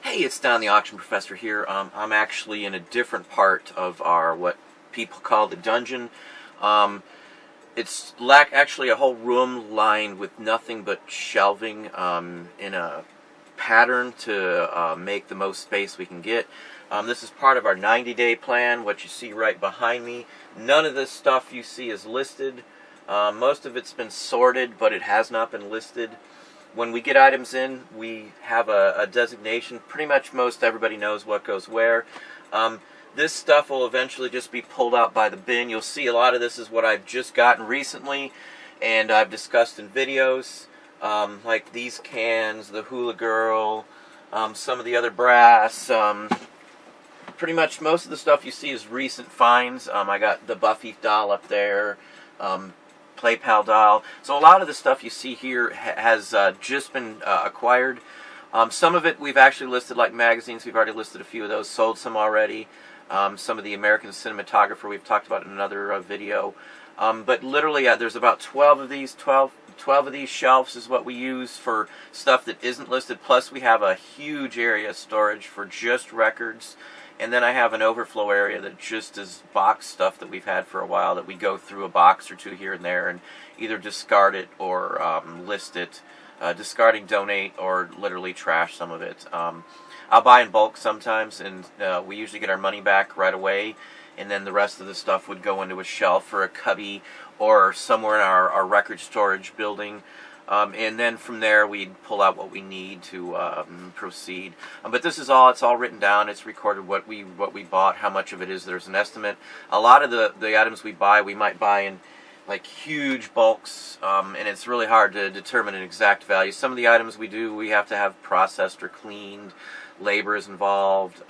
Hey, it's Don the Auction Professor here. I'm actually in a different part of our, what people call the dungeon. It's actually a whole room lined with nothing but shelving in a pattern to make the most space we can get. This is part of our 90-day plan, what you see right behind me. None of this stuff you see is listed. Most of it's been sorted, but it has not been listed. When we get items in, we have a designation. Pretty much most everybody knows what goes where. This stuff will eventually just be pulled out by the bin. You'll see a lot of this is what I've just gotten recently, and I've discussed in videos, like these cans, the Hula Girl, some of the other brass. Pretty much most of the stuff you see is recent finds. I got the Buffy doll up there. Play Pal doll. So a lot of the stuff you see here has just been acquired. Some of it we've actually listed, like magazines. We've already listed a few of those, sold some already. Some of the American Cinematographer we've talked about in another video. But literally there's about 12 of these. 12 of these shelves is what we use for stuff that isn't listed. Plus we have a huge area of storage for just records. And then I have an overflow area that just is box stuff that we've had for a while, that we go through a box or two here and there and either discard it or list it. Discarding, donate, or literally trash some of it. I'll buy in bulk sometimes, and we usually get our money back right away, and then the rest of the stuff would go into a shelf or a cubby or somewhere in our record storage building. And then from there we'd pull out what we need to proceed. But this is all, it's all written down, it's recorded what we bought, how much of it is, there's an estimate. A lot of the items we buy, we might buy in like huge bulks, and it's really hard to determine an exact value. Some of the items we do, we have to have processed or cleaned, labor is involved.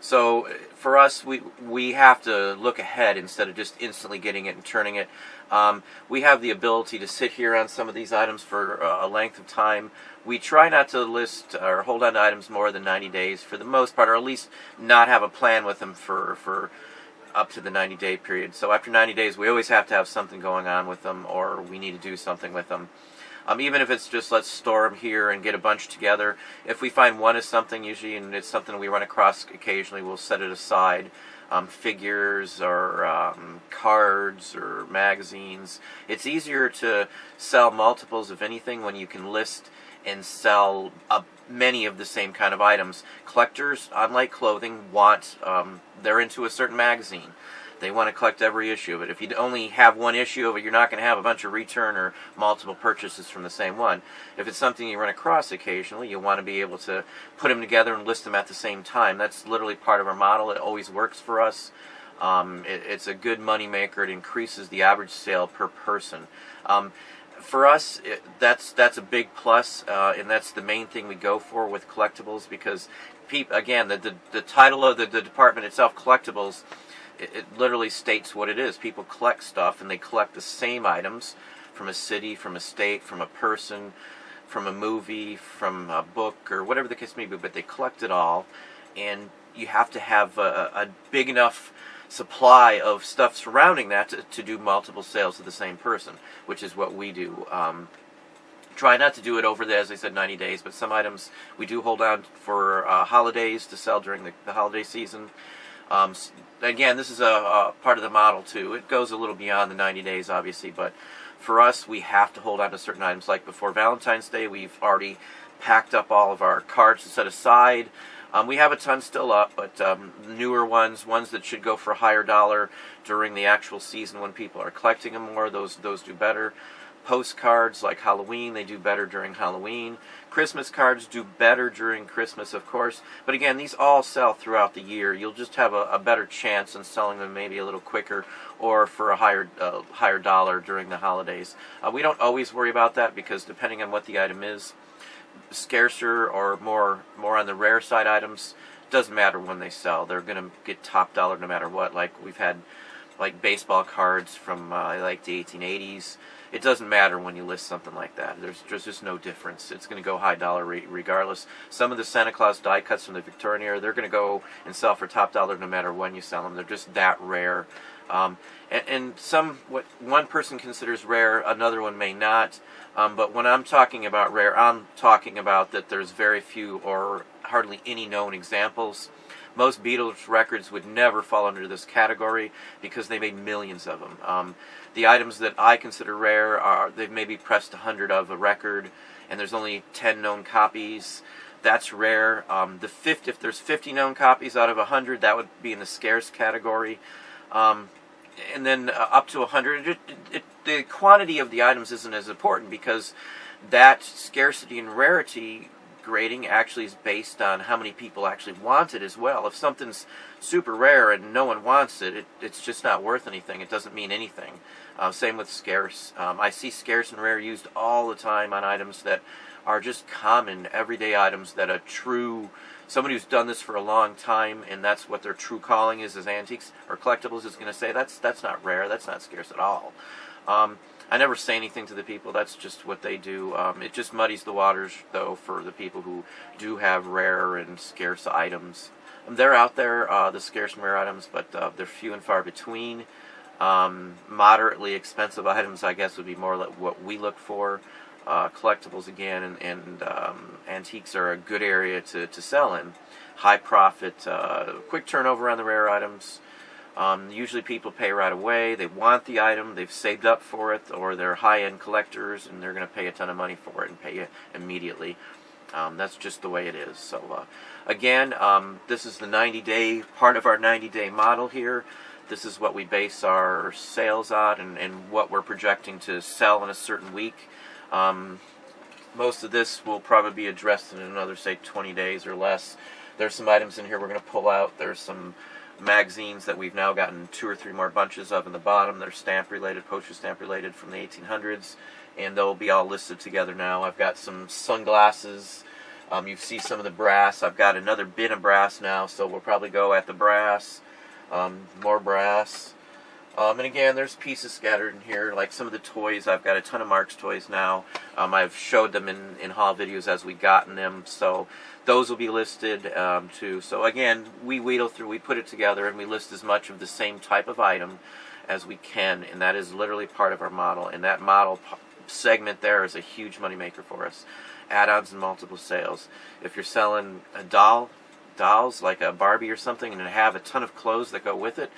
So for us, we have to look ahead instead of just instantly getting it and turning it. We have the ability to sit here on some of these items for a length of time. We try not to list or hold on to items more than 90 days for the most part, or at least not have a plan with them for up to the 90-day period. So after 90 days, we always have to have something going on with them, or we need to do something with them. Even if it's just let's store them here and get a bunch together. If we find one is something, usually, and it's something we run across occasionally, we'll set it aside. Figures or cards or magazines. It's easier to sell multiples of anything when you can list and sell many of the same kind of items. Collectors, unlike clothing, they're into a certain magazine. They want to collect every issue of it. If you only have one issue of it, you're not going to have a bunch of return or multiple purchases from the same one. If it's something you run across occasionally, you want to be able to put them together and list them at the same time. That's literally part of our model. It always works for us. It's a good money maker. It increases the average sale per person. For us, that's a big plus, and that's the main thing we go for with collectibles, because again, the title of the department itself, collectibles, it literally states what it is. People collect stuff, and they collect the same items from a city, from a state, from a person, from a movie, from a book, or whatever the case may be, but they collect it all, and you have to have a big enough supply of stuff surrounding that to do multiple sales to the same person, which is what we do. Try not to do it over as I said, 90 days, but some items we do hold on for holidays to sell during the holiday season. Again, this is a part of the model too. It goes a little beyond the 90 days, obviously, but for us, we have to hold on to certain items. Like before Valentine's Day, we've already packed up all of our cards to set aside. We have a ton still up, but newer ones that should go for a higher dollar during the actual season when people are collecting them more, those do better. Postcards like Halloween, they do better during Halloween. Christmas cards do better during Christmas, of course. But again, these all sell throughout the year. You'll just have a better chance in selling them maybe a little quicker or for a higher dollar during the holidays. We don't always worry about that, because depending on what the item is, scarcer or more on the rare side items, doesn't matter when they sell. They're going to get top dollar no matter what. Like we've had like baseball cards from like the 1880s. It doesn't matter when you list something like that. There's just no difference. It's going to go high dollar regardless. Some of the Santa Claus die cuts from the Victorian era, they're going to go and sell for top dollar no matter when you sell them. They're just that rare. And what one person considers rare, another one may not. But when I'm talking about rare, I'm talking about that there's very few or hardly any known examples. Most Beatles records would never fall under this category because they made millions of them. The items that I consider rare are they've maybe pressed 100 of a record, and there's only 10 known copies. That's rare. If there's 50 known copies out of 100, that would be in the scarce category. And then up to 100, the quantity of the items isn't as important because that scarcity and rarity grading actually is based on how many people actually want it as well. If something's super rare and no one wants it, it's just not worth anything. It doesn't mean anything. Same with scarce. I see scarce and rare used all the time on items that are just common, everyday items that a true, somebody who's done this for a long time and that's what their true calling is as antiques or collectibles is going to say, that's not rare, that's not scarce at all. I never say anything to the people, that's just what they do. It just muddies the waters, though, for the people who do have rare and scarce items. They're out there, the scarce and rare items, but they're few and far between. Moderately expensive items, I guess, would be more like what we look for. Collectibles, again, and antiques are a good area to sell in. High profit, quick turnover on the rare items. Usually people pay right away. They want the item, they've saved up for it, or they're high-end collectors and they're going to pay a ton of money for it and pay you immediately. That's just the way it is. So again, this is the 90-day, part of our 90-day model here. This is what we base our sales on and what we're projecting to sell in a certain week. Most of this will probably be addressed in another, say, 20 days or less. There's some items in here we're going to pull out. There's some magazines that we've now gotten 2 or 3 more bunches of in the bottom. They're stamp related, postage stamp related from the 1800s, and they'll be all listed together now. I've got some sunglasses. You see some of the brass. I've got another bin of brass now, so we'll probably go at the brass. More brass. And again, there's pieces scattered in here, like some of the toys. I've got a ton of Mark's toys now. I've showed them in haul videos as we've gotten them, so those will be listed too. So again, we wheedle through, we put it together, and we list as much of the same type of item as we can, and that is literally part of our model. And that model segment there is a huge moneymaker for us. Add-ons and multiple sales. If you're selling a dolls like a Barbie or something, and have a ton of clothes that go with it,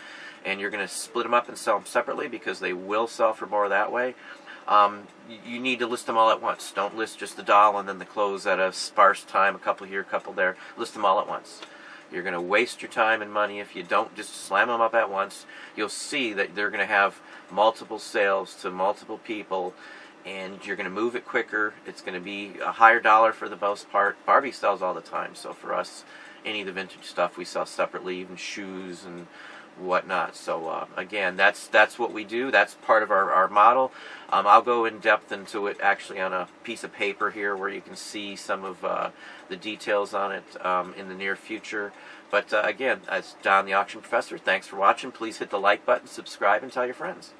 and you're going to split them up and sell them separately because they will sell for more that way, you need to list them all at once. Don't list just the doll and then the clothes at a sparse time, a couple here, a couple there. List them all at once. You're going to waste your time and money if you don't just slam them up at once. You'll see that they're going to have multiple sales to multiple people, and you're going to move it quicker. It's going to be a higher dollar for the most part. Barbie sells all the time, so for us, any of the vintage stuff we sell separately, even shoes and whatnot. So again, that's what we do. That's part of our model. I'll go in depth into it actually on a piece of paper here where you can see some of the details on it in the near future. But again, as Don the Auction Professor, thanks for watching. Please hit the like button, subscribe, and tell your friends.